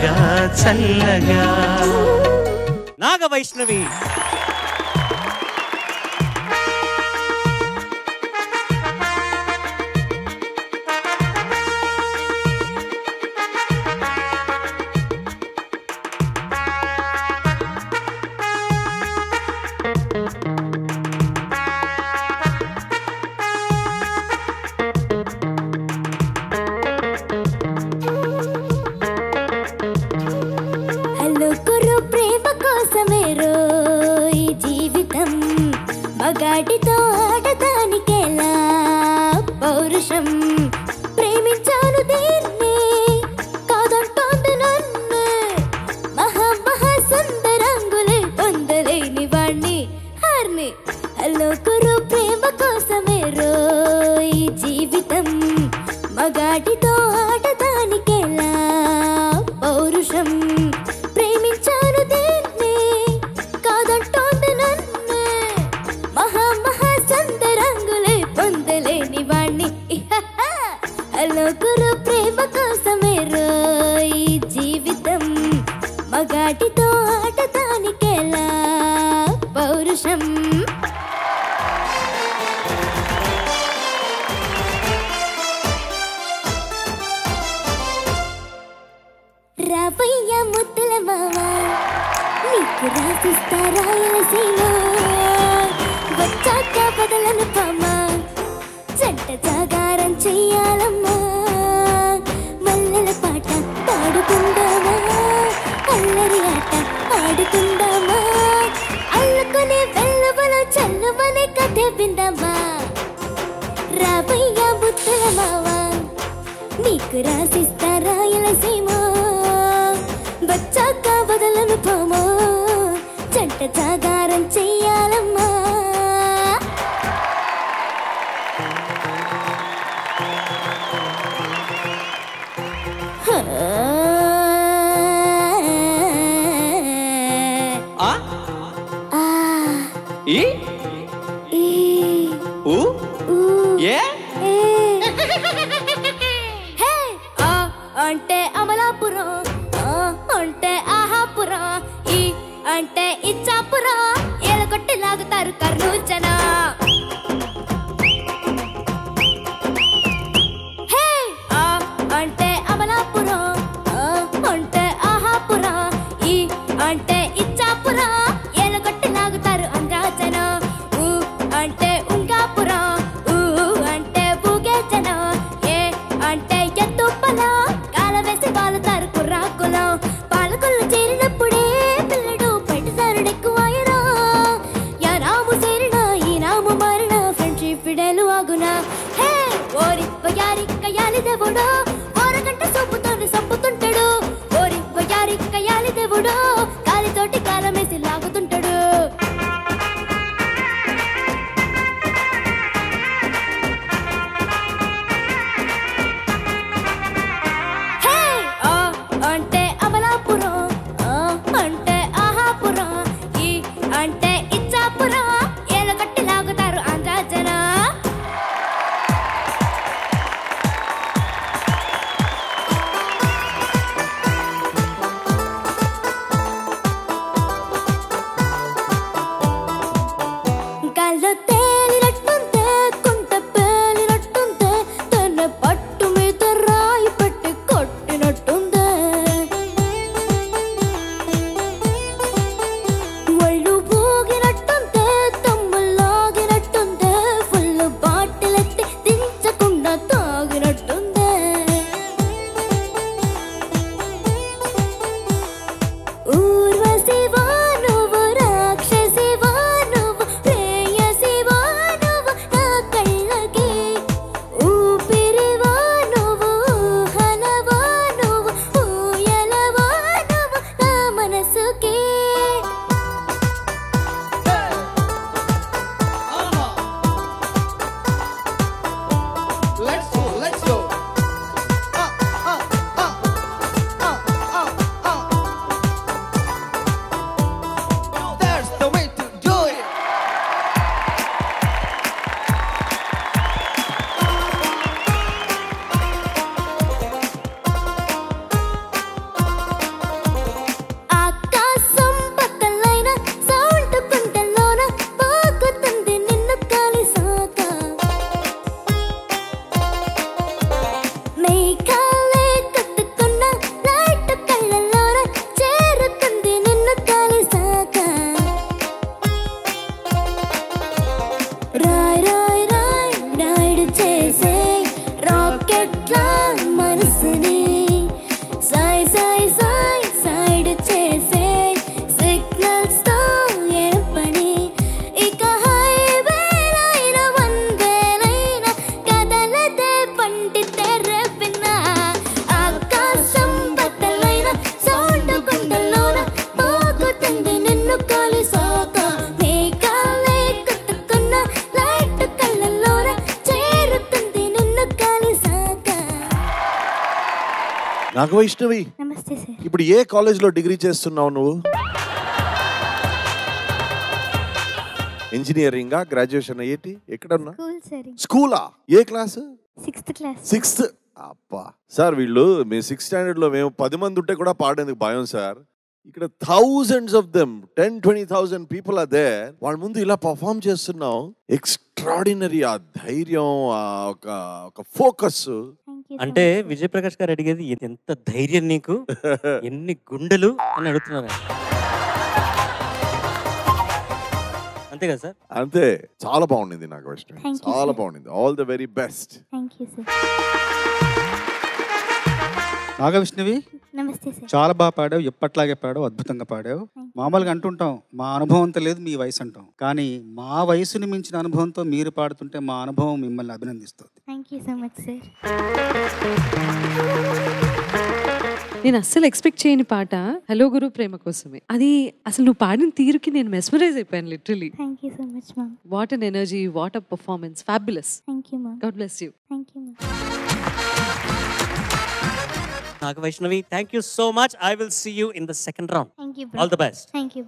చల్లగా చల్లగా. నాగవైష్ణవి మగాడితో ఆడదానికెలా పౌరుషం ప్రేమించాను దీన్ని కాదంటోంది నన్ను మహా మహా సుందరంగులే పొందలేని వాణ్ణి హార్ని హలో కురు ప్రేమ కోసమే రోయ్ జీవితం మగాడితో ఆడదానికెలా పౌరుషం ప్రేమించాను దీన్ని కాదంటోంది నన్ను మహా మహా సుందరంగులే పొందలేని వాణ్ణి హలో గురు ప్రేమ కోసమే రోయ్ జీవితం మగాటితో ఆటదానికెలా పౌరుషం. రావయ్య ముద్దుల మావా నీకు రాసిస్తారా ఎలసీమా వచ్చాక బదలను పామా జంట జాగారం చెయ్యాలమ్మా మల్లెల పాట పాడుకుందామా అల్లరి ఆట ఆడుకుందామా అల్లుకునే వెళ్ళవలో చల్లవనే కథ విందామా రావయ్య ముద్దుల మావా నీకు రాసిస్తారా ఎలసీమా వచ్చాక బదలను పామా జంట జాగారం చెయ్యాలమ్మా. అంటే అమలాపురం అంటే ఆహాపురం ఈ అంటే ఇచ్చాపురం ఏలకొట్టి లాగుతారు కర్నూలు జన. అంటే అమలాపురం అంటే ఆహాపురం ఈ అంటే ఇచ్చాపురం ఏలకొట్టి లాగుతారు ఆంధ్రా జన. అంటే ఉంగాపురం అంటే ఊగే జన. ఏ అంటే ఎత్తుపల కాల వేసి వాలుతారు కుర్రాకులం. పాలకొల్లు చేరినప్పుడే పిల్లడు పైటసారుడెక్కువాయరా యారాము చేరినా ఈ నాము మారిన ఫ్రెండ్షిప్ ఫిడేలు ఆగునా. హే ఓరి వయారి కయాలి దేవుడో ఓరగంట సొప్పుతోని సంపుతుంటాడు. ఓరి వయారి కయాలి దేవుడో కాలితోటి కాలమేసి లాగుతుంటాడు. అంటే అమలాపురం అంటే ఆహాపురం ఈ అంటే ఇచ్చాపురం ఏలగట్టి లాగుతారు ఆంధ్రా జన. నాగవైష్ణవి, నమస్తే సార్. ఇప్పుడు ఏ కాలేజ్ లో డిగ్రీ చేస్తున్నావు నువ్వు? ఇంజనీరింగా? గ్రాడ్యుయేషన్ అయ్యేటి? ఎక్కడన్నా? School sir. స్కూలా? ఏ క్లాస్? 6th class. 6th. అబ్బా సార్, వీళ్ళు మేము 6th స్టాండర్డ్ లో మేము 10 మంది ఉంటే కూడా పాడేందుకు భయం సార్. ఇక్కడ thousands of them, 10,000-20,000 people are there. వాళ్ళ ముందు ఇలా పర్ఫామ్ చేస్తున్నాం. ఎక్స్ట్రాడినరీ. ఆ ధైర్యం, ఒక ఫోకస్. అంటే విజయ్ ప్రకాష్ గారు అడిగేది ఎంత ధైర్యం నీకు, ఎన్ని గుండెలు అని అడుగుతున్నారు. అంతే కదా సార్? అంతే. చాలా బాగుండింది నాకు వైష్ణవి, చాలా బాగుండింది. All the very best. Thank you sir. Nagavaishnavi, నమస్తే సార్. చాలా బాగా పాడావు, ఎప్పట్లాగే పాడావు, అద్భుతంగా పాడావు. మామూలుగా అంటుంటాం మా అనుభవంతో లేదు మీ వయసు అంటాం, కానీ మా వయసుని మించిన అనుభవంతో మీరు పాడుతుంటే మా అనుభవం మిమ్మల్ని అభినందిస్తుంది. Thank you so much sir. నేను అస్సలు ఎక్స్పెక్ట్ చేయని పాట హలో గురు ప్రేమ కోసమే. అది అసలు నువ్వు పాడిన తీరుకి నేను మెస్మరైజ్ అయిపోయాను literally. Thank you so much ma'am. What an energy, what a performance, fabulous. Thank you ma'am. God bless you. Thank you ma'am. Nagavaishnavi, thank you so much. I will see you in the second round. Thank you. All the best. Thank you.